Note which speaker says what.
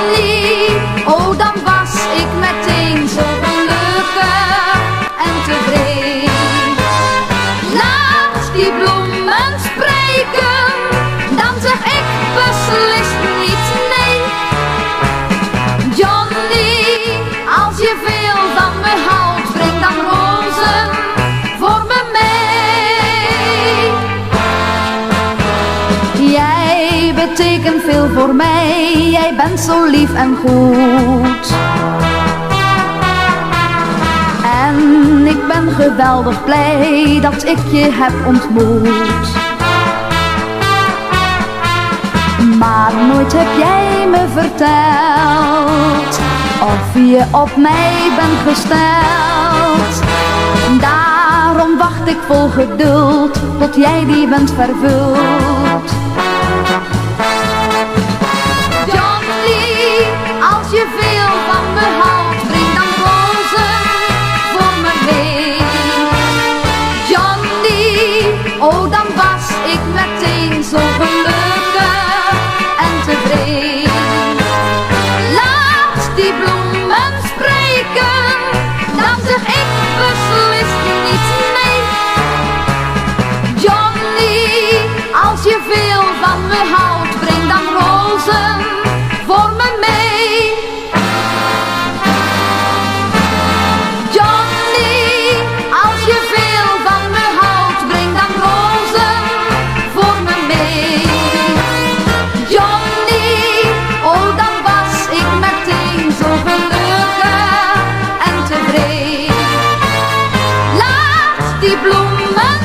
Speaker 1: Johnny, oh dan was ik meteen zo gelukkig en tevreden. Laat die bloemen spreken, dan zeg ik beslist niet nee. Johnny, als je veel van me houdt, breng dan rozen voor me mee. Jij betekent veel voor mij, jij bent zo lief en goed. En ik ben geweldig blij dat ik je heb ontmoet. Maar nooit heb jij me verteld of je op mij bent gesteld. Daarom wacht ik vol geduld tot jij die bent vervuld. Johnny, als je veel van me houdt, breng dan rozen voor me mee. Johnny, oh dan was ik meteen zo gelukkig en tevreden. Laat die bloemen spreken, dan zeg ik beslist niet nee. Johnny, als je veel van me houdt, breng dan rozen voor me mee. Johnny, als je veel van me houdt, breng dan rozen voor me mee. Johnny, oh dan was ik meteen zo gelukkig en tevreden. Laat die bloemen